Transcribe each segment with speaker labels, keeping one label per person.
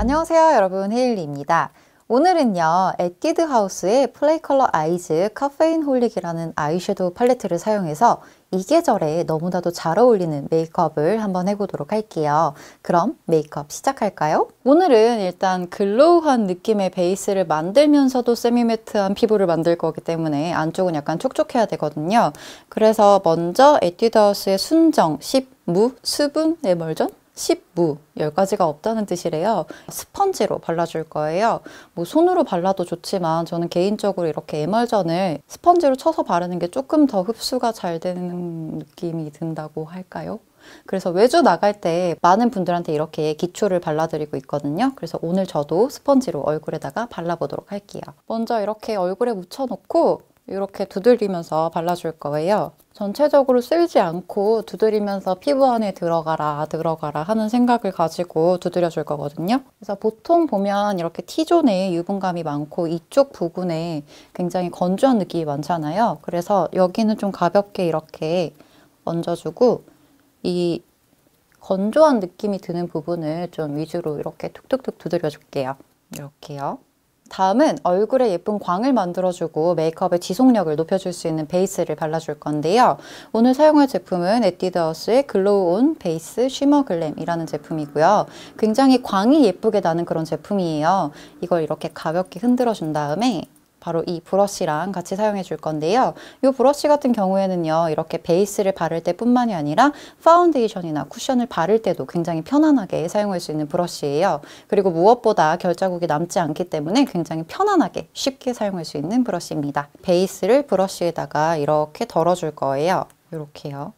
Speaker 1: 안녕하세요 여러분, 헤일리입니다. 오늘은요 에뛰드 하우스의 플레이 컬러 아이즈 카페인 홀릭이라는 아이섀도우 팔레트를 사용해서 이 계절에 너무나도 잘 어울리는 메이크업을 한번 해보도록 할게요. 그럼 메이크업 시작할까요? 오늘은 일단 글로우한 느낌의 베이스를 만들면서도 세미매트한 피부를 만들 거기 때문에 안쪽은 약간 촉촉해야 되거든요. 그래서 먼저 에뛰드 하우스의 순정, 10무, 수분, 에멀전? 10무, 10가지가 없다는 뜻이래요. 스펀지로 발라줄 거예요. 뭐 손으로 발라도 좋지만 저는 개인적으로 이렇게 에멀전을 스펀지로 쳐서 바르는 게 조금 더 흡수가 잘 되는 느낌이 든다고 할까요? 그래서 외주 나갈 때 많은 분들한테 이렇게 기초를 발라드리고 있거든요. 그래서 오늘 저도 스펀지로 얼굴에다가 발라보도록 할게요. 먼저 이렇게 얼굴에 묻혀놓고 이렇게 두드리면서 발라줄 거예요. 전체적으로 쓸지 않고 두드리면서 피부 안에 들어가라 하는 생각을 가지고 두드려 줄 거거든요. 그래서 보통 보면 이렇게 T존에 유분감이 많고 이쪽 부분에 굉장히 건조한 느낌이 많잖아요. 그래서 여기는 좀 가볍게 이렇게 얹어주고 이 건조한 느낌이 드는 부분을 좀 위주로 이렇게 툭툭툭 두드려 줄게요. 이렇게요. 다음은 얼굴에 예쁜 광을 만들어주고 메이크업의 지속력을 높여줄 수 있는 베이스를 발라줄 건데요. 오늘 사용할 제품은 에뛰드 하우스의 글로우 온 베이스 쉬머 글램이라는 제품이고요. 굉장히 광이 예쁘게 나는 그런 제품이에요. 이걸 이렇게 가볍게 흔들어 준 다음에 바로 이 브러쉬랑 같이 사용해 줄 건데요. 이 브러쉬 같은 경우에는요, 이렇게 베이스를 바를 때 뿐만이 아니라 파운데이션이나 쿠션을 바를 때도 굉장히 편안하게 사용할 수 있는 브러쉬예요. 그리고 무엇보다 결자국이 남지 않기 때문에 굉장히 편안하게 쉽게 사용할 수 있는 브러쉬입니다. 베이스를 브러쉬에다가 이렇게 덜어줄 거예요. 이렇게요.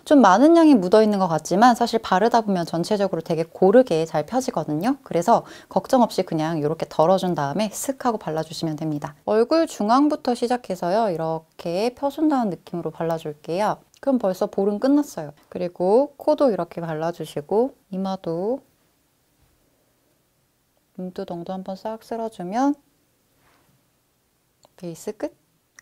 Speaker 1: 좀 많은 양이 묻어있는 것 같지만 사실 바르다 보면 전체적으로 되게 고르게 잘 펴지거든요. 그래서 걱정 없이 그냥 이렇게 덜어준 다음에 슥 하고 발라주시면 됩니다. 얼굴 중앙부터 시작해서요. 이렇게 펴준다는 느낌으로 발라줄게요. 그럼 벌써 볼은 끝났어요. 그리고 코도 이렇게 발라주시고 이마도 눈두덩도 한번 싹 쓸어주면 베이스 끝?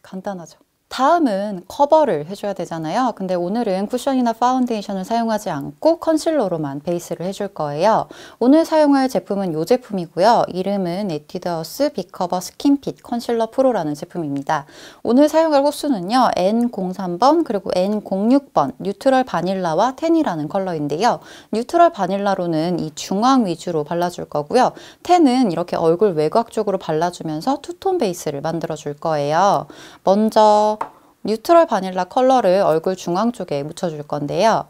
Speaker 1: 간단하죠? 다음은 커버를 해줘야 되잖아요. 근데 오늘은 쿠션이나 파운데이션을 사용하지 않고 컨실러로만 베이스를 해줄 거예요. 오늘 사용할 제품은 이 제품이고요. 이름은 에뛰드 하우스 빅커버 스킨핏 컨실러 프로라는 제품입니다. 오늘 사용할 호수는요. N03번 그리고 N06번 뉴트럴 바닐라와 텐이라는 컬러인데요. 뉴트럴 바닐라로는 이 중앙 위주로 발라줄 거고요. 텐은 이렇게 얼굴 외곽 쪽으로 발라주면서 투톤 베이스를 만들어줄 거예요. 먼저 뉴트럴 바닐라 컬러를 얼굴 중앙 쪽에 묻혀줄 건데요.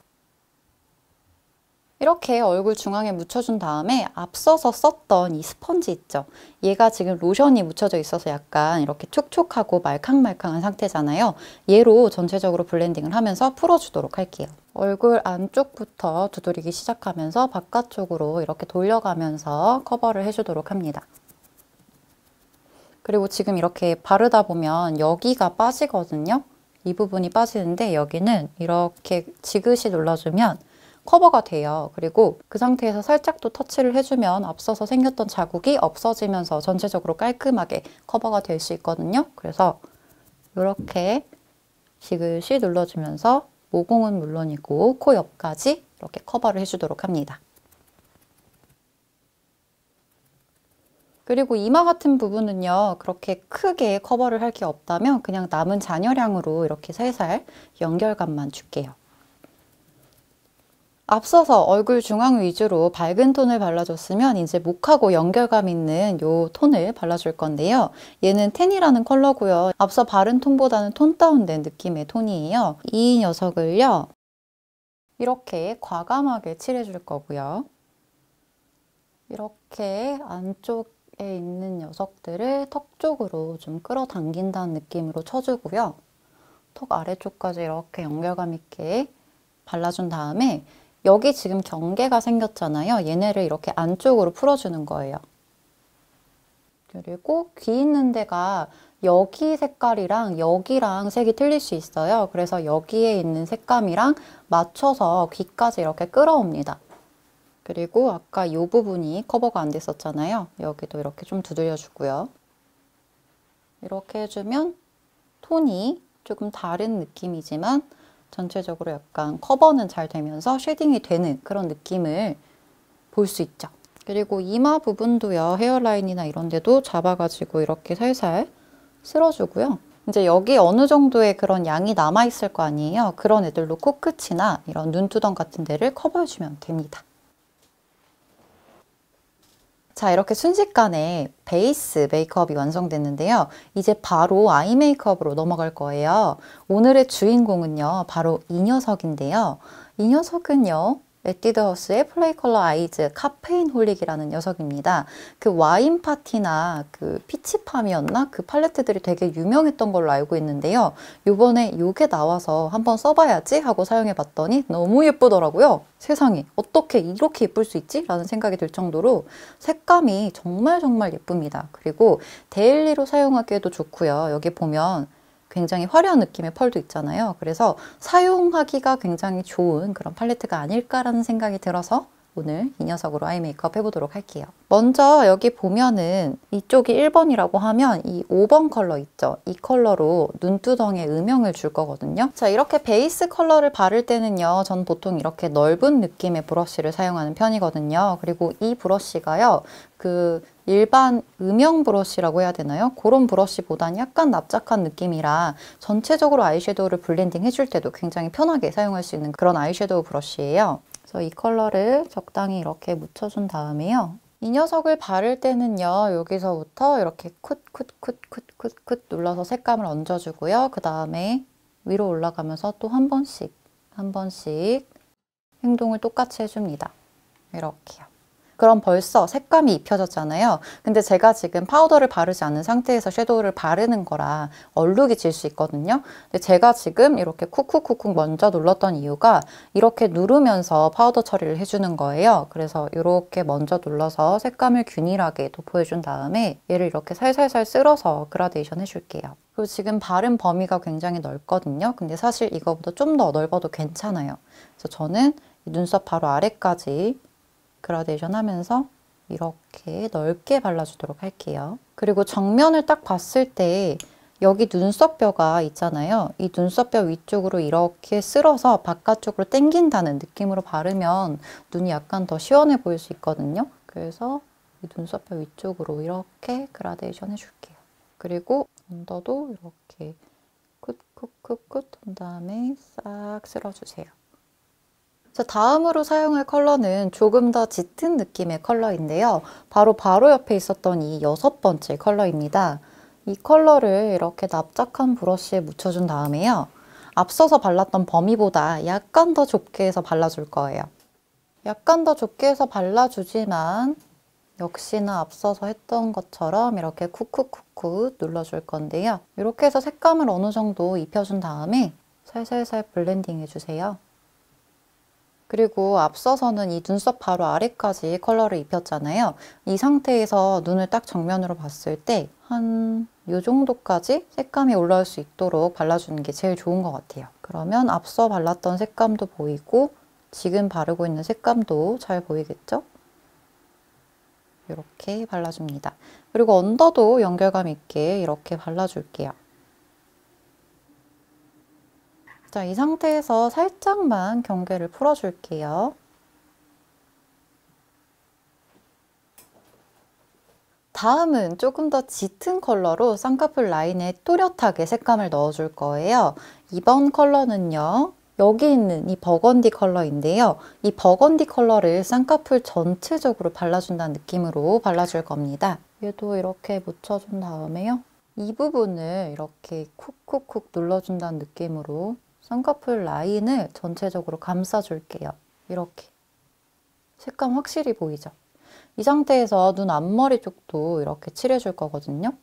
Speaker 1: 이렇게 얼굴 중앙에 묻혀준 다음에 앞서서 썼던 이 스펀지 있죠? 얘가 지금 로션이 묻혀져 있어서 약간 이렇게 촉촉하고 말캉말캉한 상태잖아요. 얘로 전체적으로 블렌딩을 하면서 풀어주도록 할게요. 얼굴 안쪽부터 두드리기 시작하면서 바깥쪽으로 이렇게 돌려가면서 커버를 해주도록 합니다. 그리고 지금 이렇게 바르다 보면 여기가 빠지거든요. 이 부분이 빠지는데 여기는 이렇게 지그시 눌러주면 커버가 돼요. 그리고 그 상태에서 살짝 또 터치를 해주면 앞서서 생겼던 자국이 없어지면서 전체적으로 깔끔하게 커버가 될 수 있거든요. 그래서 이렇게 지그시 눌러주면서 모공은 물론이고 코 옆까지 이렇게 커버를 해주도록 합니다. 그리고 이마 같은 부분은요. 그렇게 크게 커버를 할 게 없다면 그냥 남은 잔여량으로 이렇게 살살 연결감만 줄게요. 앞서서 얼굴 중앙 위주로 밝은 톤을 발라줬으면 이제 목하고 연결감 있는 이 톤을 발라줄 건데요. 얘는 텐이라는 컬러고요. 앞서 바른 톤보다는 톤 다운된 느낌의 톤이에요. 이 녀석을요. 이렇게 과감하게 칠해줄 거고요. 이렇게 안쪽 에 있는 녀석들을 턱 쪽으로 좀 끌어당긴다는 느낌으로 쳐주고요. 턱 아래쪽까지 이렇게 연결감 있게 발라준 다음에 여기 지금 경계가 생겼잖아요. 얘네를 이렇게 안쪽으로 풀어주는 거예요. 그리고 귀 있는 데가 여기 색깔이랑 여기랑 색이 틀릴 수 있어요. 그래서 여기에 있는 색감이랑 맞춰서 귀까지 이렇게 끌어옵니다. 그리고 아까 이 부분이 커버가 안 됐었잖아요. 여기도 이렇게 좀 두들려 주고요. 이렇게 해주면 톤이 조금 다른 느낌이지만 전체적으로 약간 커버는 잘 되면서 쉐딩이 되는 그런 느낌을 볼 수 있죠. 그리고 이마 부분도요. 헤어라인이나 이런 데도 잡아가지고 이렇게 살살 쓸어주고요. 이제 여기 어느 정도의 그런 양이 남아있을 거 아니에요. 그런 애들로 코끝이나 이런 눈두덩 같은 데를 커버해주면 됩니다. 자, 이렇게 순식간에 베이스 메이크업이 완성됐는데요. 이제 바로 아이 메이크업으로 넘어갈 거예요. 오늘의 주인공은요, 바로 이 녀석인데요. 이 녀석은요, 에뛰드하우스의 플레이 컬러 아이즈 카페인 홀릭이라는 녀석입니다. 그 와인 파티나 그 피치팜이었나? 그 팔레트들이 되게 유명했던 걸로 알고 있는데요. 요번에 요게 나와서 한번 써봐야지 하고 사용해 봤더니 너무 예쁘더라고요. 세상에 어떻게 이렇게 예쁠 수 있지? 라는 생각이 들 정도로 색감이 정말 예쁩니다. 그리고 데일리로 사용하기에도 좋고요. 여기 보면 굉장히 화려한 느낌의 펄도 있잖아요. 그래서 사용하기가 굉장히 좋은 그런 팔레트가 아닐까라는 생각이 들어서 오늘 이 녀석으로 아이 메이크업 해보도록 할게요. 먼저 여기 보면은 이쪽이 1번이라고 하면 이 5번 컬러 있죠? 이 컬러로 눈두덩이에 음영을 줄 거거든요. 자, 이렇게 베이스 컬러를 바를 때는요. 전 보통 이렇게 넓은 느낌의 브러쉬를 사용하는 편이거든요. 그리고 이 브러쉬가요. 그 일반 음영 브러쉬라고 해야 되나요? 그런 브러쉬보다는 약간 납작한 느낌이라 전체적으로 아이섀도우를 블렌딩 해줄 때도 굉장히 편하게 사용할 수 있는 그런 아이섀도우 브러쉬예요. 그래서 이 컬러를 적당히 이렇게 묻혀준 다음에요. 이 녀석을 바를 때는요. 여기서부터 이렇게 굿 눌러서 색감을 얹어주고요. 그 다음에 위로 올라가면서 또 한 번씩 행동을 똑같이 해줍니다. 이렇게요. 그럼 벌써 색감이 입혀졌잖아요. 근데 제가 지금 파우더를 바르지 않은 상태에서 섀도우를 바르는 거라 얼룩이 질 수 있거든요. 근데 제가 지금 이렇게 쿡쿡 먼저 눌렀던 이유가 이렇게 누르면서 파우더 처리를 해주는 거예요. 그래서 이렇게 먼저 눌러서 색감을 균일하게 도포해준 다음에 얘를 이렇게 살살살 쓸어서 그라데이션 해줄게요. 그리고 지금 바른 범위가 굉장히 넓거든요. 근데 사실 이거보다 좀 더 넓어도 괜찮아요. 그래서 저는 눈썹 바로 아래까지 그라데이션 하면서 이렇게 넓게 발라주도록 할게요. 그리고 정면을 딱 봤을 때 여기 눈썹뼈가 있잖아요. 이 눈썹뼈 위쪽으로 이렇게 쓸어서 바깥쪽으로 당긴다는 느낌으로 바르면 눈이 약간 더 시원해 보일 수 있거든요. 그래서 이 눈썹뼈 위쪽으로 이렇게 그라데이션 해줄게요. 그리고 언더도 이렇게 굿 한 다음에 싹 쓸어주세요. 자, 다음으로 사용할 컬러는 조금 더 짙은 느낌의 컬러인데요. 바로 옆에 있었던 이 6번째 컬러입니다. 이 컬러를 이렇게 납작한 브러쉬에 묻혀준 다음에요. 앞서서 발랐던 범위보다 약간 더 좁게 해서 발라줄 거예요. 약간 더 좁게 해서 발라주지만 역시나 앞서서 했던 것처럼 이렇게 쿡쿡 눌러줄 건데요. 이렇게 해서 색감을 어느 정도 입혀준 다음에 살살살 블렌딩 해주세요. 그리고 앞서서는 이 눈썹 바로 아래까지 컬러를 입혔잖아요. 이 상태에서 눈을 딱 정면으로 봤을 때 한 이 정도까지 색감이 올라올 수 있도록 발라주는 게 제일 좋은 것 같아요. 그러면 앞서 발랐던 색감도 보이고 지금 바르고 있는 색감도 잘 보이겠죠? 이렇게 발라줍니다. 그리고 언더도 연결감 있게 이렇게 발라줄게요. 자, 이 상태에서 살짝만 경계를 풀어줄게요. 다음은 조금 더 짙은 컬러로 쌍꺼풀 라인에 또렷하게 색감을 넣어줄 거예요. 이번 컬러는요. 여기 있는 이 버건디 컬러인데요. 이 버건디 컬러를 쌍꺼풀 전체적으로 발라준다는 느낌으로 발라줄 겁니다. 얘도 이렇게 묻혀준 다음에요. 이 부분을 이렇게 쿡쿡 눌러준다는 느낌으로 쌍꺼풀 라인을 전체적으로 감싸줄게요. 이렇게. 색감 확실히 보이죠? 이 상태에서 눈 앞머리 쪽도 이렇게 칠해줄 거거든요.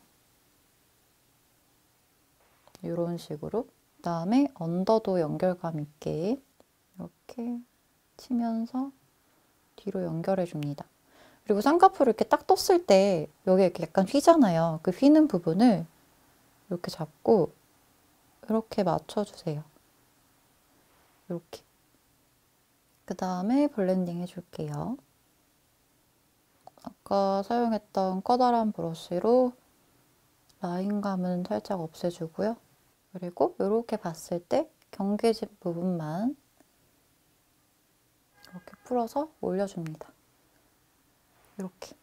Speaker 1: 이런 식으로. 그 다음에 언더도 연결감 있게 이렇게 치면서 뒤로 연결해 줍니다. 그리고 쌍꺼풀을 이렇게 딱 떴을 때 여기 이렇게 약간 휘잖아요. 그 휘는 부분을 이렇게 잡고 이렇게 맞춰주세요. 이렇게. 그 다음에 블렌딩 해줄게요. 아까 사용했던 커다란 브러쉬로 라인감은 살짝 없애주고요. 그리고 이렇게 봤을 때 경계진 부분만 이렇게 풀어서 올려줍니다. 이렇게.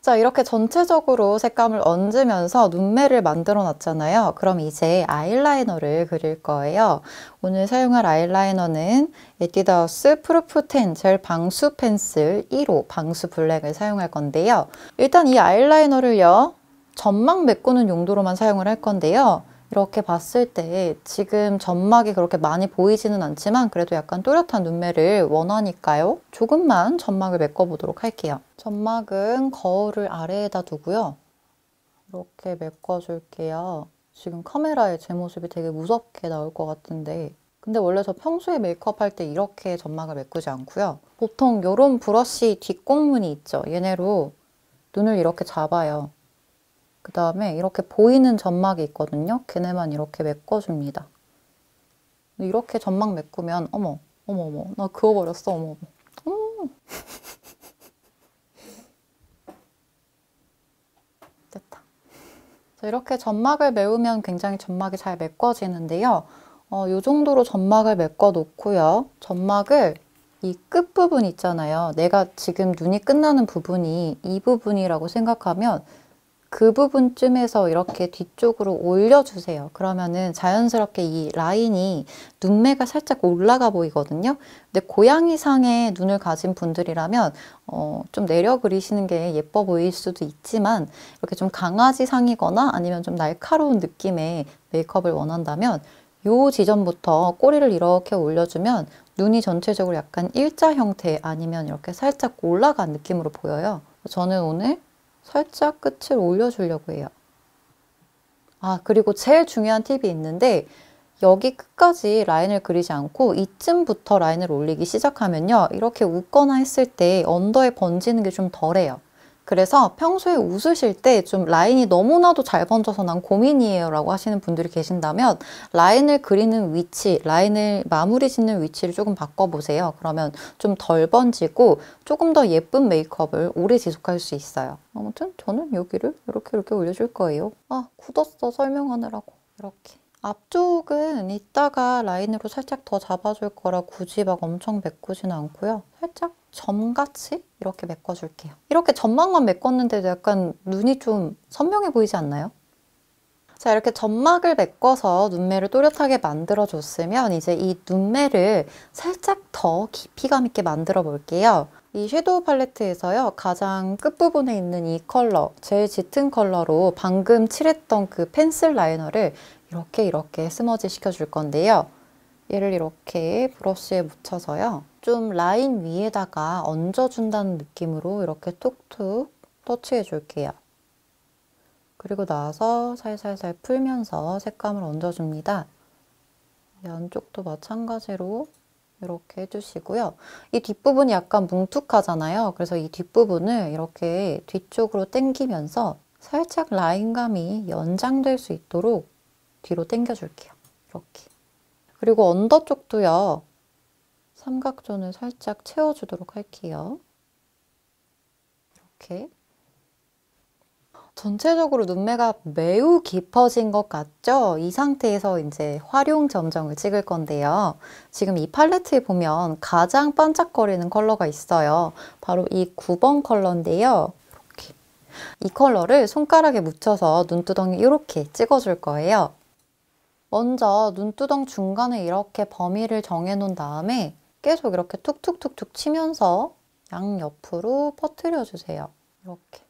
Speaker 1: 자, 이렇게 전체적으로 색감을 얹으면서 눈매를 만들어 놨잖아요. 그럼 이제 아이라이너를 그릴 거예요. 오늘 사용할 아이라이너는 에뛰드하우스 프루프 10 젤 방수 펜슬 1호 방수 블랙을 사용할 건데요. 일단 이 아이라이너를요, 점막 메꾸는 용도로만 사용을 할 건데요. 이렇게 봤을 때 지금 점막이 그렇게 많이 보이지는 않지만 그래도 약간 또렷한 눈매를 원하니까요. 조금만 점막을 메꿔보도록 할게요. 점막은 거울을 아래에다 두고요. 이렇게 메꿔줄게요. 지금 카메라에 제 모습이 되게 무섭게 나올 것 같은데 근데 원래 저 평소에 메이크업 할 때 이렇게 점막을 메꾸지 않고요. 보통 이런 브러쉬 뒷공문이 있죠. 얘네로 눈을 이렇게 잡아요. 그 다음에 이렇게 보이는 점막이 있거든요. 걔네만 이렇게 메꿔줍니다. 이렇게 점막 메꾸면 어머 나 그어버렸어. 어머. 됐다. 자, 이렇게 점막을 메우면 굉장히 점막이 잘 메꿔지는데요. 이 정도로 점막을 메꿔 놓고요. 점막을 이 끝부분 있잖아요. 내가 지금 눈이 끝나는 부분이 이 부분이라고 생각하면 그 부분쯤에서 이렇게 뒤쪽으로 올려주세요. 그러면은 자연스럽게 이 라인이 눈매가 살짝 올라가 보이거든요. 근데 고양이상의 눈을 가진 분들이라면 좀 내려 그리시는 게 예뻐 보일 수도 있지만 이렇게 좀 강아지상이거나 아니면 좀 날카로운 느낌의 메이크업을 원한다면 요 지점부터 꼬리를 이렇게 올려주면 눈이 전체적으로 약간 일자 형태 아니면 이렇게 살짝 올라간 느낌으로 보여요. 저는 오늘 살짝 끝을 올려주려고 해요. 아, 그리고 제일 중요한 팁이 있는데 여기 끝까지 라인을 그리지 않고 이쯤부터 라인을 올리기 시작하면요. 이렇게 웃거나 했을 때 언더에 번지는 게 좀 덜해요. 그래서 평소에 웃으실 때 좀 라인이 너무나도 잘 번져서 난 고민이에요 라고 하시는 분들이 계신다면 라인을 그리는 위치, 라인을 마무리 짓는 위치를 조금 바꿔보세요. 그러면 좀 덜 번지고 조금 더 예쁜 메이크업을 오래 지속할 수 있어요. 아무튼 저는 여기를 이렇게 올려줄 거예요. 아, 굳었어 설명하느라고. 이렇게. 앞쪽은 이따가 라인으로 살짝 더 잡아줄 거라 굳이 막 엄청 메꾸지는 않고요. 살짝 점같이 이렇게 메꿔줄게요. 이렇게 점막만 메꿨는데도 약간 눈이 좀 선명해 보이지 않나요? 자, 이렇게 점막을 메꿔서 눈매를 또렷하게 만들어줬으면 이제 이 눈매를 살짝 더 깊이감 있게 만들어 볼게요. 이 섀도우 팔레트에서요, 가장 끝부분에 있는 이 컬러, 제일 짙은 컬러로 방금 칠했던 그 펜슬 라이너를 이렇게 스머지 시켜줄 건데요. 얘를 이렇게 브러쉬에 묻혀서요. 좀 라인 위에다가 얹어준다는 느낌으로 이렇게 톡톡 터치해 줄게요. 그리고 나서 살살살 풀면서 색감을 얹어줍니다. 양쪽도 마찬가지로 이렇게 해주시고요. 이 뒷부분이 약간 뭉툭하잖아요. 그래서 이 뒷부분을 이렇게 뒤쪽으로 당기면서 살짝 라인감이 연장될 수 있도록 뒤로 당겨줄게요. 이렇게. 그리고 언더 쪽도요. 삼각존을 살짝 채워주도록 할게요. 이렇게. 전체적으로 눈매가 매우 깊어진 것 같죠? 이 상태에서 이제 활용 점정을 찍을 건데요. 지금 이 팔레트에 보면 가장 반짝거리는 컬러가 있어요. 바로 이 9번 컬러인데요. 이렇게. 이 컬러를 손가락에 묻혀서 눈두덩이 이렇게 찍어줄 거예요. 먼저 눈두덩 중간에 이렇게 범위를 정해놓은 다음에 계속 이렇게 툭툭툭툭 치면서 양옆으로 퍼뜨려주세요. 이렇게.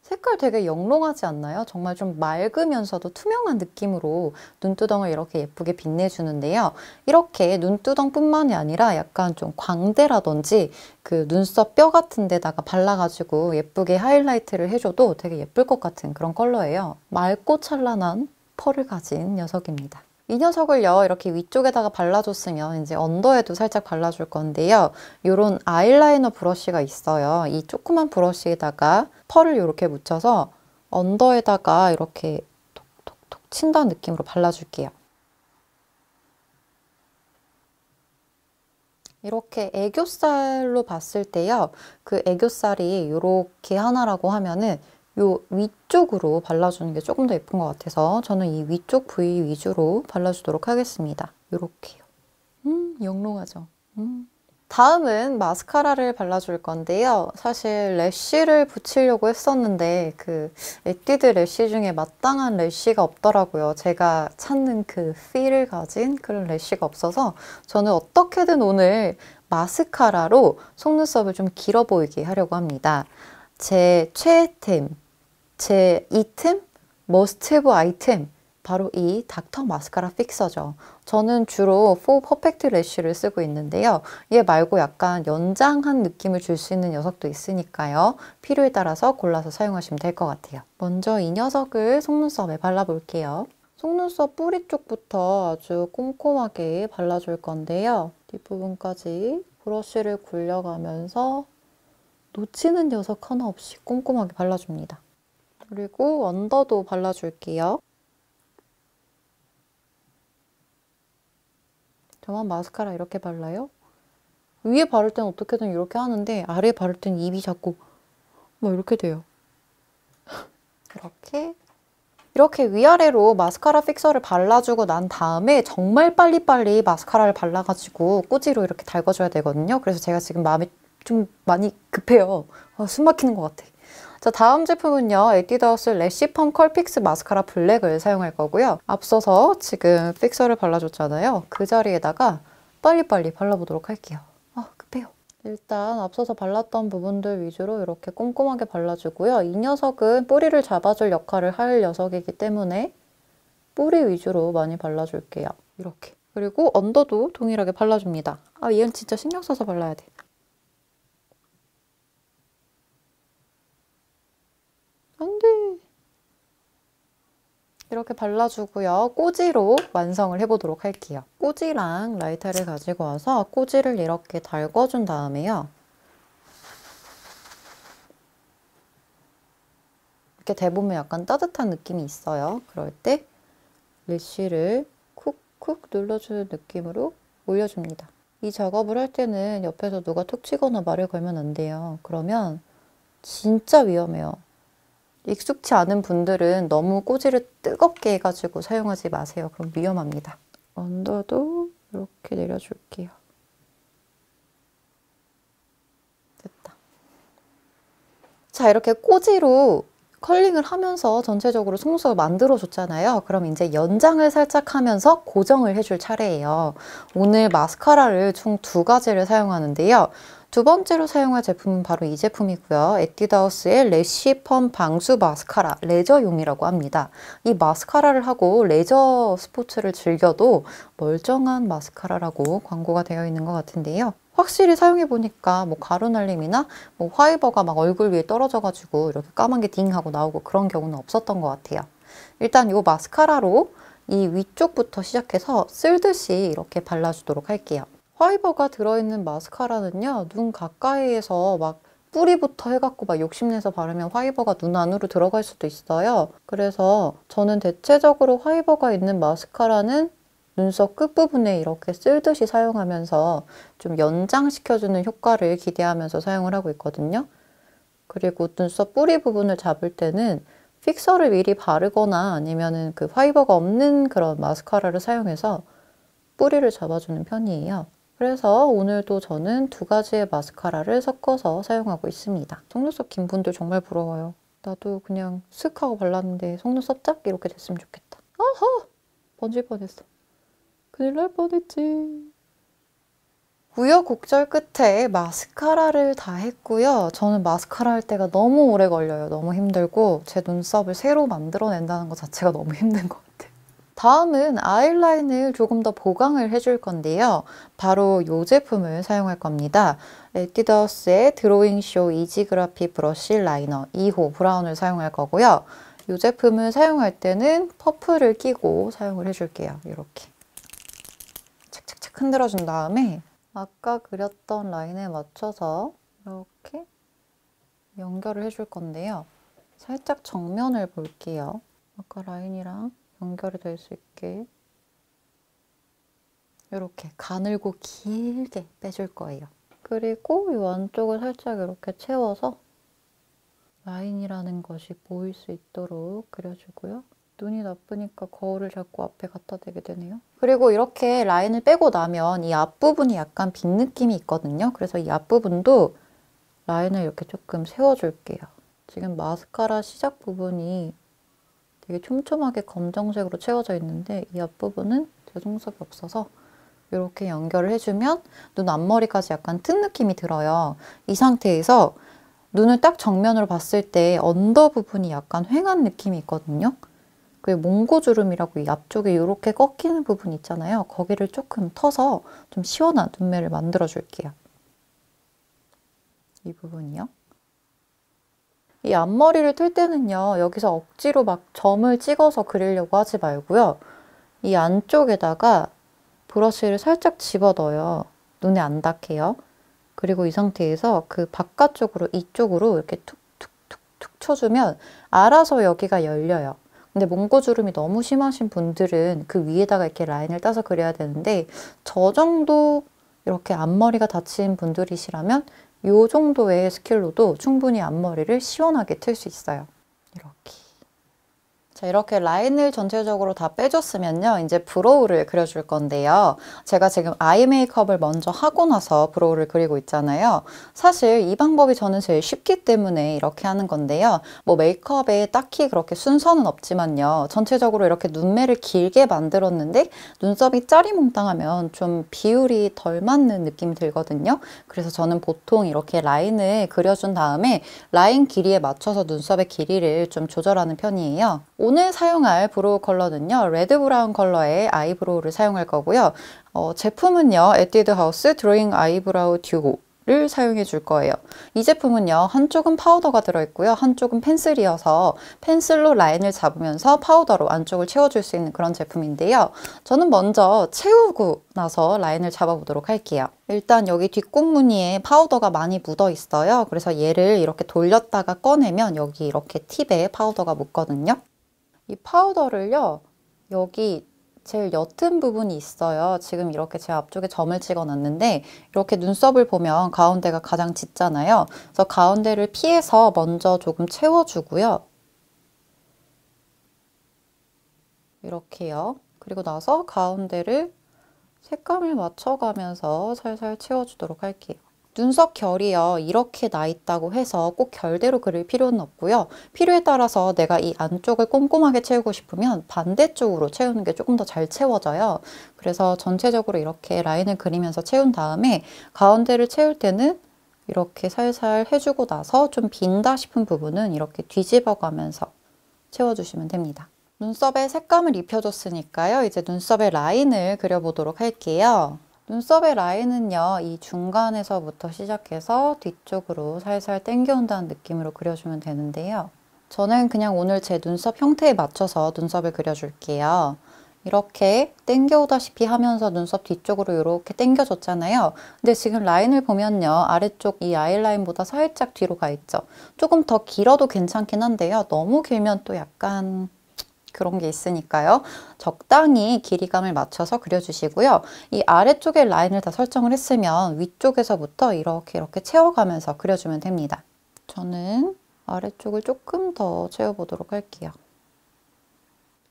Speaker 1: 색깔 되게 영롱하지 않나요? 정말 좀 맑으면서도 투명한 느낌으로 눈두덩을 이렇게 예쁘게 빛내주는데요. 이렇게 눈두덩뿐만이 아니라 약간 좀 광대라든지 그 눈썹 뼈 같은 데다가 발라가지고 예쁘게 하이라이트를 해줘도 되게 예쁠 것 같은 그런 컬러예요. 맑고 찬란한 펄을 가진 녀석입니다. 이 녀석을요, 이렇게 위쪽에다가 발라줬으면 이제 언더에도 살짝 발라줄 건데요. 요런 아이라이너 브러쉬가 있어요. 이 조그만 브러쉬에다가 펄을 이렇게 묻혀서 언더에다가 이렇게 톡톡톡 친다는 느낌으로 발라줄게요. 이렇게 애교살로 봤을 때요, 그 애교살이 이렇게 하나라고 하면은 요 위쪽으로 발라주는 게 조금 더 예쁜 것 같아서 저는 이 위쪽 부위 위주로 발라주도록 하겠습니다. 요렇게요. 영롱하죠? 다음은 마스카라를 발라줄 건데요. 사실 래쉬를 붙이려고 했었는데 그 에뛰드 래쉬 중에 마땅한 래쉬가 없더라고요. 제가 찾는 그 필을 가진 그런 래쉬가 없어서 저는 어떻게든 오늘 마스카라로 속눈썹을 좀 길어 보이게 하려고 합니다. 제 최애템, 제 이템, 머스트헤브 아이템 바로 이 닥터 마스카라 픽서죠. 저는 주로 포 퍼펙트 래쉬를 쓰고 있는데요. 얘 말고 약간 연장한 느낌을 줄 수 있는 녀석도 있으니까요. 필요에 따라서 골라서 사용하시면 될 것 같아요. 먼저 이 녀석을 속눈썹에 발라볼게요. 속눈썹 뿌리 쪽부터 아주 꼼꼼하게 발라줄 건데요. 뒷부분까지 브러쉬를 굴려가면서 놓치는 녀석 하나 없이 꼼꼼하게 발라줍니다. 그리고 언더도 발라줄게요. 저만 마스카라 이렇게 발라요? 위에 바를 땐 어떻게든 이렇게 하는데 아래에 바를 땐 입이 자꾸 막 이렇게 돼요. 이렇게 위아래로 마스카라 픽서를 발라주고 난 다음에 정말 빨리빨리 마스카라를 발라가지고 꼬지로 이렇게 달궈줘야 되거든요. 그래서 제가 지금 마음이 좀 많이 급해요. 숨 막히는 것 같아. 자, 다음 제품은요. 에뛰드 하우스 래쉬 펌 컬픽스 마스카라 블랙을 사용할 거고요. 앞서서 지금 픽서를 발라줬잖아요. 그 자리에다가 빨리빨리 발라보도록 할게요. 급해요. 일단 앞서서 발랐던 부분들 위주로 이렇게 꼼꼼하게 발라주고요. 이 녀석은 뿌리를 잡아줄 역할을 할 녀석이기 때문에 뿌리 위주로 많이 발라줄게요. 이렇게. 그리고 언더도 동일하게 발라줍니다. 얘는 진짜 신경 써서 발라야 돼. 안 돼. 이렇게 발라주고요. 꼬지로 완성을 해보도록 할게요. 꼬지랑 라이터를 가지고 와서 꼬지를 이렇게 달궈준 다음에요. 이렇게 대보면 약간 따뜻한 느낌이 있어요. 그럴 때 래쉬를 쿡쿡 눌러주는 느낌으로 올려줍니다. 이 작업을 할 때는 옆에서 누가 툭 치거나 말을 걸면 안 돼요. 그러면 진짜 위험해요. 익숙치 않은 분들은 너무 꼬지를 뜨겁게 해가지고 사용하지 마세요. 그럼 위험합니다. 언더도 이렇게 내려줄게요. 됐다. 자, 이렇게 꼬지로 컬링을 하면서 전체적으로 속눈썹을 만들어줬잖아요. 그럼 이제 연장을 살짝 하면서 고정을 해줄 차례예요. 오늘 마스카라를 총 2가지를 사용하는데요. 두 번째로 사용할 제품은 바로 이 제품이고요. 에뛰드 하우스의 래쉬 펌 방수 마스카라, 레저용이라고 합니다. 이 마스카라를 하고 레저 스포츠를 즐겨도 멀쩡한 마스카라라고 광고가 되어 있는 것 같은데요. 확실히 사용해보니까 뭐 가루날림이나 뭐 화이버가 막 얼굴 위에 떨어져가지고 이렇게 까만 게 딩 하고 나오고 그런 경우는 없었던 것 같아요. 일단 이 마스카라로 이 위쪽부터 시작해서 쓸듯이 이렇게 발라주도록 할게요. 화이버가 들어있는 마스카라는요, 눈 가까이에서 막 뿌리부터 해갖고 막 욕심내서 바르면 화이버가 눈 안으로 들어갈 수도 있어요. 그래서 저는 대체적으로 화이버가 있는 마스카라는 눈썹 끝부분에 이렇게 쓸듯이 사용하면서 좀 연장시켜주는 효과를 기대하면서 사용을 하고 있거든요. 그리고 눈썹 뿌리 부분을 잡을 때는 픽서를 미리 바르거나 아니면은 그 화이버가 없는 그런 마스카라를 사용해서 뿌리를 잡아주는 편이에요. 그래서 오늘도 저는 2가지의 마스카라를 섞어서 사용하고 있습니다. 속눈썹 긴 분들 정말 부러워요. 나도 그냥 슥 하고 발랐는데 속눈썹 짝 이렇게 됐으면 좋겠다. 아하! 번질 뻔했어. 큰일 날 뻔했지. 우여곡절 끝에 마스카라를 다 했고요. 저는 마스카라 할 때가 너무 오래 걸려요. 너무 힘들고 제 눈썹을 새로 만들어낸다는 것 자체가 너무 힘든 것 같아요. 다음은 아이라인을 조금 더 보강을 해줄 건데요. 바로 이 제품을 사용할 겁니다. 에뛰드 하우스의 드로잉 쇼 이지 그라피 브러쉬 라이너 2호 브라운을 사용할 거고요. 이 제품을 사용할 때는 퍼프를 끼고 사용을 해줄게요. 이렇게 착착착 흔들어준 다음에 아까 그렸던 라인에 맞춰서 이렇게 연결을 해줄 건데요. 살짝 정면을 볼게요. 아까 라인이랑 연결이 될 수 있게 이렇게 가늘고 길게 빼줄 거예요. 그리고 이 안쪽을 살짝 이렇게 채워서 라인이라는 것이 보일 수 있도록 그려주고요. 눈이 나쁘니까 거울을 자꾸 앞에 갖다 대게 되네요. 그리고 이렇게 라인을 빼고 나면 이 앞부분이 약간 빈 느낌이 있거든요. 그래서 이 앞부분도 라인을 이렇게 조금 세워줄게요. 지금 마스카라 시작 부분이 되게 촘촘하게 검정색으로 채워져 있는데 이 앞부분은 제동석이 없어서 이렇게 연결을 해주면 눈 앞머리까지 약간 튼 느낌이 들어요. 이 상태에서 눈을 딱 정면으로 봤을 때 언더 부분이 약간 휑한 느낌이 있거든요. 그리고 몽고주름이라고 이 앞쪽에 이렇게 꺾이는 부분 있잖아요. 거기를 조금 터서 좀 시원한 눈매를 만들어 줄게요. 이 부분이요. 이 앞머리를 틀 때는요. 여기서 억지로 막 점을 찍어서 그리려고 하지 말고요. 이 안쪽에다가 브러쉬를 살짝 집어넣어요. 눈에 안 닿게요. 그리고 이 상태에서 그 바깥쪽으로 이쪽으로 이렇게 툭툭툭툭 쳐주면 알아서 여기가 열려요. 근데 몽고주름이 너무 심하신 분들은 그 위에다가 이렇게 라인을 따서 그려야 되는데 저 정도 이렇게 앞머리가 닫힌 분들이시라면 이 정도의 스킬로도 충분히 앞머리를 시원하게 틀 수 있어요. 이렇게. 자, 이렇게 라인을 전체적으로 다 빼줬으면요. 이제 브로우를 그려줄 건데요. 제가 지금 아이 메이크업을 먼저 하고 나서 브로우를 그리고 있잖아요. 사실 이 방법이 저는 제일 쉽기 때문에 이렇게 하는 건데요. 뭐 메이크업에 딱히 그렇게 순서는 없지만요. 전체적으로 이렇게 눈매를 길게 만들었는데 눈썹이 짜리몽땅하면 좀 비율이 덜 맞는 느낌이 들거든요. 그래서 저는 보통 이렇게 라인을 그려준 다음에 라인 길이에 맞춰서 눈썹의 길이를 좀 조절하는 편이에요. 오늘 사용할 브로우 컬러는요. 레드 브라운 컬러의 아이브로우를 사용할 거고요. 제품은요. 에뛰드 하우스 드로잉 아이브로우 듀오를 사용해 줄 거예요. 이 제품은요. 한쪽은 파우더가 들어있고요. 한쪽은 펜슬이어서 펜슬로 라인을 잡으면서 파우더로 안쪽을 채워줄 수 있는 그런 제품인데요. 저는 먼저 채우고 나서 라인을 잡아보도록 할게요. 일단 여기 뒷공무늬에 파우더가 많이 묻어 있어요. 그래서 얘를 이렇게 돌렸다가 꺼내면 여기 이렇게 팁에 파우더가 묻거든요. 이 파우더를요, 여기 제일 옅은 부분이 있어요. 지금 이렇게 제 앞쪽에 점을 찍어 놨는데 이렇게 눈썹을 보면 가운데가 가장 짙잖아요. 그래서 가운데를 피해서 먼저 조금 채워주고요. 이렇게요. 그리고 나서 가운데를 색감을 맞춰가면서 살살 채워주도록 할게요. 눈썹 결이요. 이렇게 나 있다고 해서 꼭 결대로 그릴 필요는 없고요. 필요에 따라서 내가 이 안쪽을 꼼꼼하게 채우고 싶으면 반대쪽으로 채우는 게 조금 더 잘 채워져요. 그래서 전체적으로 이렇게 라인을 그리면서 채운 다음에 가운데를 채울 때는 이렇게 살살 해주고 나서 좀 빈다 싶은 부분은 이렇게 뒤집어 가면서 채워주시면 됩니다. 눈썹에 색감을 입혀줬으니까요. 이제 눈썹의 라인을 그려보도록 할게요. 눈썹의 라인은요, 이 중간에서부터 시작해서 뒤쪽으로 살살 당겨온다는 느낌으로 그려주면 되는데요. 저는 그냥 오늘 제 눈썹 형태에 맞춰서 눈썹을 그려줄게요. 이렇게 당겨오다시피 하면서 눈썹 뒤쪽으로 이렇게 당겨줬잖아요. 근데 지금 라인을 보면요, 아래쪽 이 아이라인보다 살짝 뒤로 가 있죠. 조금 더 길어도 괜찮긴 한데요. 너무 길면 또 약간 그런 게 있으니까요. 적당히 길이감을 맞춰서 그려주시고요. 이 아래쪽에 라인을 다 설정을 했으면 위쪽에서부터 이렇게 채워가면서 그려주면 됩니다. 저는 아래쪽을 조금 더 채워보도록 할게요.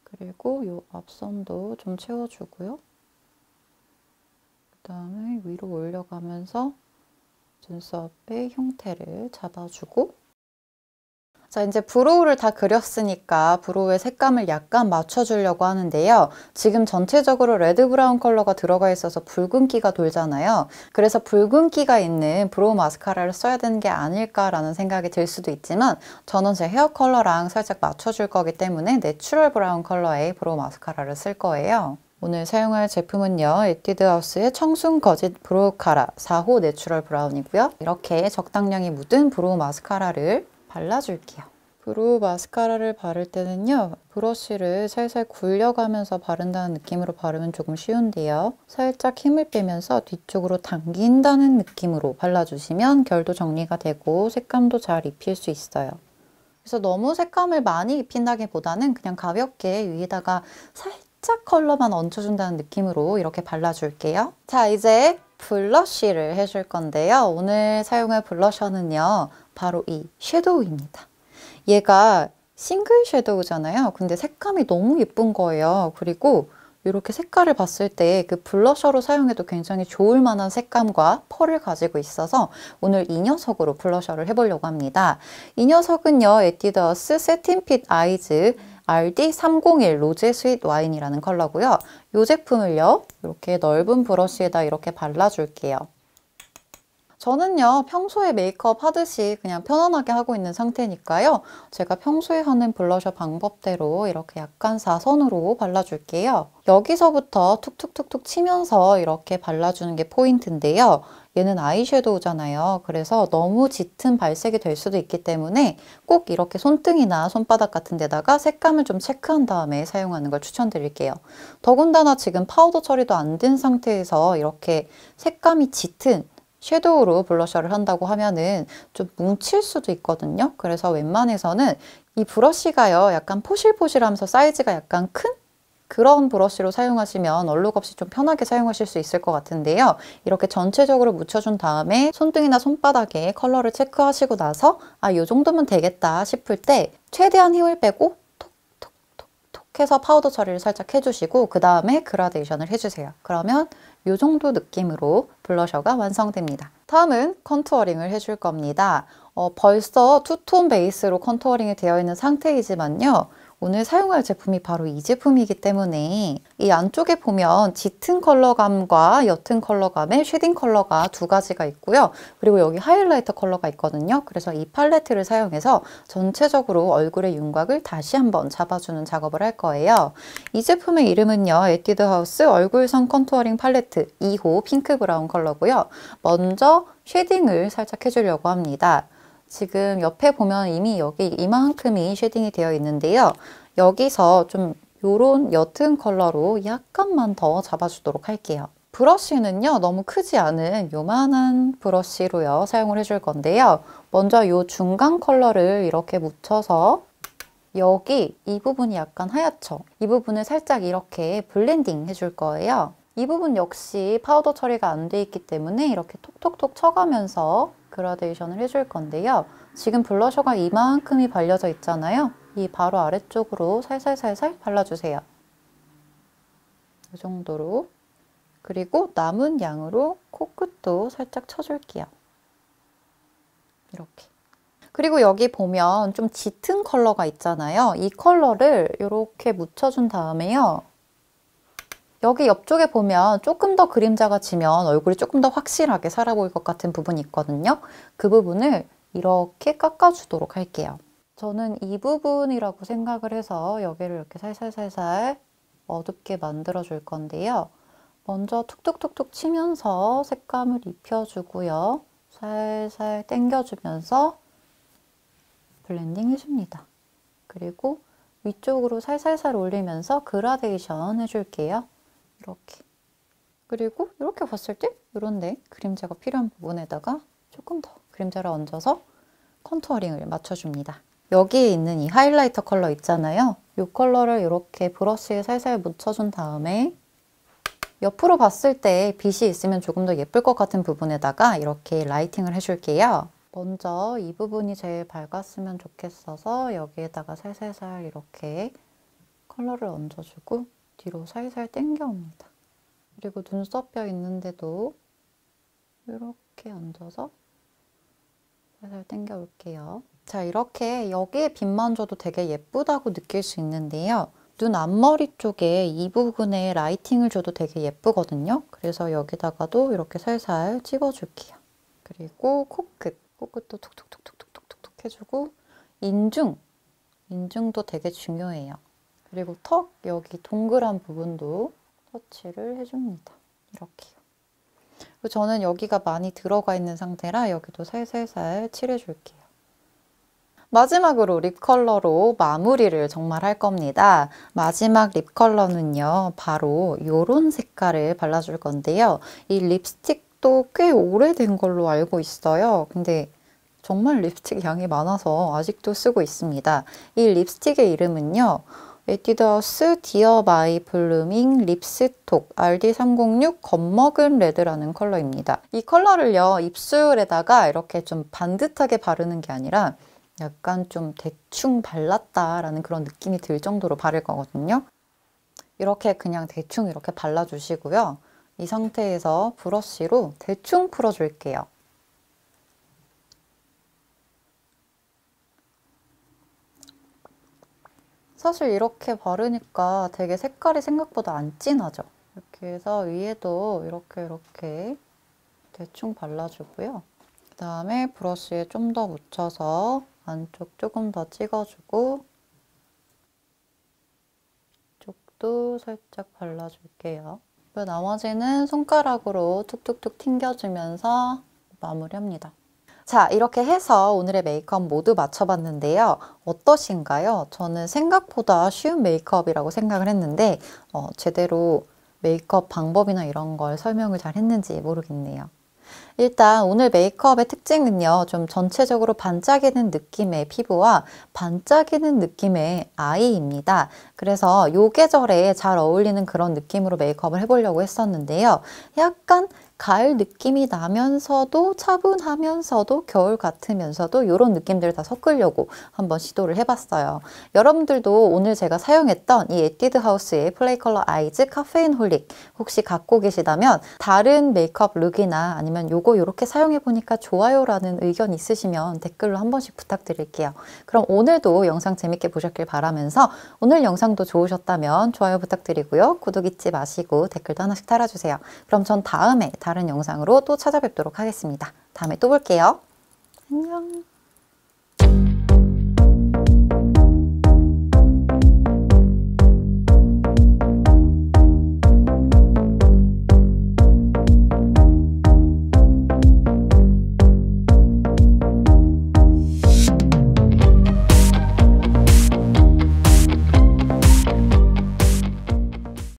Speaker 1: 그리고 이 앞선도 좀 채워주고요. 그 다음에 위로 올려가면서 눈썹의 형태를 잡아주고 자, 이제 브로우를 다 그렸으니까 브로우의 색감을 약간 맞춰주려고 하는데요. 지금 전체적으로 레드 브라운 컬러가 들어가 있어서 붉은기가 돌잖아요. 그래서 붉은기가 있는 브로우 마스카라를 써야 되는 게 아닐까라는 생각이 들 수도 있지만 저는 제 헤어 컬러랑 살짝 맞춰줄 거기 때문에 내추럴 브라운 컬러의 브로우 마스카라를 쓸 거예요. 오늘 사용할 제품은요. 에뛰드 하우스의 청순 거짓 브로우 카라 4호 내추럴 브라운이고요. 이렇게 적당량이 묻은 브로우 마스카라를 발라줄게요. 브로우 마스카라를 바를 때는요. 브러쉬를 살살 굴려가면서 바른다는 느낌으로 바르면 조금 쉬운데요. 살짝 힘을 빼면서 뒤쪽으로 당긴다는 느낌으로 발라주시면 결도 정리가 되고 색감도 잘 입힐 수 있어요. 그래서 너무 색감을 많이 입힌다기보다는 그냥 가볍게 위에다가 살짝 컬러만 얹어준다는 느낌으로 이렇게 발라줄게요. 자, 이제 블러쉬를 해줄 건데요. 오늘 사용할 블러셔는요. 바로 이 섀도우입니다. 얘가 싱글 섀도우잖아요. 근데 색감이 너무 예쁜 거예요. 그리고 이렇게 색깔을 봤을 때 그 블러셔로 사용해도 굉장히 좋을 만한 색감과 펄을 가지고 있어서 오늘 이 녀석으로 블러셔를 해보려고 합니다. 이 녀석은요, 에뛰드하우스 세틴 핏 아이즈 RD301 로제 스윗 와인이라는 컬러고요. 이 제품을요, 이렇게 넓은 브러쉬에다 이렇게 발라줄게요. 저는요, 평소에 메이크업 하듯이 그냥 편안하게 하고 있는 상태니까요. 제가 평소에 하는 블러셔 방법대로 이렇게 약간 사선으로 발라줄게요. 여기서부터 툭툭툭툭 치면서 이렇게 발라주는 게 포인트인데요. 얘는 아이섀도우잖아요. 그래서 너무 짙은 발색이 될 수도 있기 때문에 꼭 이렇게 손등이나 손바닥 같은 데다가 색감을 좀 체크한 다음에 사용하는 걸 추천드릴게요. 더군다나 지금 파우더 처리도 안 된 상태에서 이렇게 색감이 짙은 섀도우로 블러셔를 한다고 하면은 좀 뭉칠 수도 있거든요. 그래서 웬만해서는 이 브러쉬가요, 약간 포실포실하면서 사이즈가 약간 큰 그런 브러쉬로 사용하시면 얼룩 없이 좀 편하게 사용하실 수 있을 것 같은데요. 이렇게 전체적으로 묻혀준 다음에 손등이나 손바닥에 컬러를 체크하시고 나서 이 정도면 되겠다 싶을 때 최대한 힘을 빼고 톡톡톡톡 해서 파우더 처리를 살짝 해주시고 그 다음에 그라데이션을 해주세요. 그러면 이 정도 느낌으로 블러셔가 완성됩니다. 다음은 컨투어링을 해줄 겁니다. 벌써 투톤 베이스로 컨투어링이 되어 있는 상태이지만요. 오늘 사용할 제품이 바로 이 제품이기 때문에 이 안쪽에 보면 짙은 컬러감과 옅은 컬러감의 쉐딩 컬러가 두 가지가 있고요. 그리고 여기 하이라이터 컬러가 있거든요. 그래서 이 팔레트를 사용해서 전체적으로 얼굴의 윤곽을 다시 한번 잡아주는 작업을 할 거예요. 이 제품의 이름은요, 에뛰드하우스 얼굴선 컨투어링 팔레트 2호 핑크 브라운 컬러고요. 먼저 쉐딩을 살짝 해주려고 합니다. 지금 옆에 보면 이미 여기 이만큼이 쉐딩이 되어 있는데요. 여기서 좀 요런 옅은 컬러로 약간만 더 잡아주도록 할게요. 브러쉬는요, 너무 크지 않은 요만한 브러쉬로요, 사용을 해줄 건데요. 먼저 요 중간 컬러를 이렇게 묻혀서 여기 이 부분이 약간 하얗죠? 이 부분을 살짝 이렇게 블렌딩 해줄 거예요. 이 부분 역시 파우더 처리가 안 돼 있기 때문에 이렇게 톡톡톡 쳐가면서 그라데이션을 해줄 건데요. 지금 블러셔가 이만큼이 발려져 있잖아요. 이 바로 아래쪽으로 살살살살 발라주세요. 이 정도로. 그리고 남은 양으로 코끝도 살짝 쳐줄게요. 이렇게. 그리고 여기 보면 좀 짙은 컬러가 있잖아요. 이 컬러를 이렇게 묻혀준 다음에요. 여기 옆쪽에 보면 조금 더 그림자가 지면 얼굴이 조금 더 확실하게 살아 보일 것 같은 부분이 있거든요. 그 부분을 이렇게 깎아주도록 할게요. 저는 이 부분이라고 생각을 해서 여기를 이렇게 살살살살 어둡게 만들어 줄 건데요. 먼저 툭툭툭툭 치면서 색감을 입혀주고요. 살살 당겨주면서 블렌딩 해줍니다. 그리고 위쪽으로 살살살 올리면서 그라데이션 해줄게요. 이렇게. 그리고 이렇게 봤을 때 이런데 그림자가 필요한 부분에다가 조금 더 그림자를 얹어서 컨투어링을 맞춰줍니다. 여기에 있는 이 하이라이터 컬러 있잖아요. 이 컬러를 이렇게 브러쉬에 살살 묻혀준 다음에 옆으로 봤을 때 빛이 있으면 조금 더 예쁠 것 같은 부분에다가 이렇게 라이팅을 해줄게요. 먼저 이 부분이 제일 밝았으면 좋겠어서 여기에다가 살살살 이렇게 컬러를 얹어주고 뒤로 살살 당겨옵니다. 그리고 눈썹뼈 있는데도 이렇게 얹어서 살살 당겨 올게요. 자, 이렇게 여기에 빛만 줘도 되게 예쁘다고 느낄 수 있는데요. 눈 앞머리 쪽에 이 부분에 라이팅을 줘도 되게 예쁘거든요. 그래서 여기다가도 이렇게 살살 찍어줄게요. 그리고 코끝도 툭툭툭툭툭툭툭 해주고 인중도 되게 중요해요. 그리고 턱 여기 동그란 부분도 터치를 해줍니다. 이렇게요. 그리고 저는 여기가 많이 들어가 있는 상태라 여기도 살살살 칠해줄게요. 마지막으로 립 컬러로 마무리를 정말 할 겁니다. 마지막 립 컬러는요, 바로 이런 색깔을 발라줄 건데요. 이 립스틱도 꽤 오래된 걸로 알고 있어요. 근데 정말 립스틱 양이 많아서 아직도 쓰고 있습니다. 이 립스틱의 이름은요, 에뛰드하우스 디어 바이 블루밍 립스톡 RD306 겁먹은 레드라는 컬러입니다. 이 컬러를요, 입술에다가 이렇게 좀 반듯하게 바르는 게 아니라 약간 좀 대충 발랐다라는 그런 느낌이 들 정도로 바를 거거든요. 이렇게 그냥 대충 이렇게 발라주시고요. 이 상태에서 브러쉬로 대충 풀어줄게요. 사실 이렇게 바르니까 되게 색깔이 생각보다 안 진하죠. 이렇게 해서 위에도 이렇게 대충 발라주고요. 그 다음에 브러쉬에 좀 더 묻혀서 안쪽 조금 더 찍어주고 이쪽도 살짝 발라줄게요. 나머지는 손가락으로 툭툭툭 튕겨주면서 마무리합니다. 자, 이렇게 해서 오늘의 메이크업 모두 맞춰봤는데요. 어떠신가요? 저는 생각보다 쉬운 메이크업이라고 생각을 했는데 제대로 메이크업 방법이나 이런 걸 설명을 잘 했는지 모르겠네요. 일단 오늘 메이크업의 특징은요. 좀 전체적으로 반짝이는 느낌의 피부와 반짝이는 느낌의 아이입니다. 그래서 이 계절에 잘 어울리는 그런 느낌으로 메이크업을 해보려고 했었는데요. 약간 가을 느낌이 나면서도 차분하면서도 겨울 같으면서도 이런 느낌들을 다 섞으려고 한번 시도를 해봤어요. 여러분들도 오늘 제가 사용했던 이 에뛰드 하우스의 플레이 컬러 아이즈 카페인 홀릭 혹시 갖고 계시다면 다른 메이크업 룩이나 아니면 요거 이렇게 사용해보니까 좋아요라는 의견 있으시면 댓글로 한 번씩 부탁드릴게요. 그럼 오늘도 영상 재밌게 보셨길 바라면서 오늘 영상도 좋으셨다면 좋아요 부탁드리고요. 구독 잊지 마시고 댓글도 하나씩 달아주세요. 그럼 전 다음에 다른 영상으로 또 찾아뵙도록 하겠습니다. 다음에 또 볼게요. 안녕.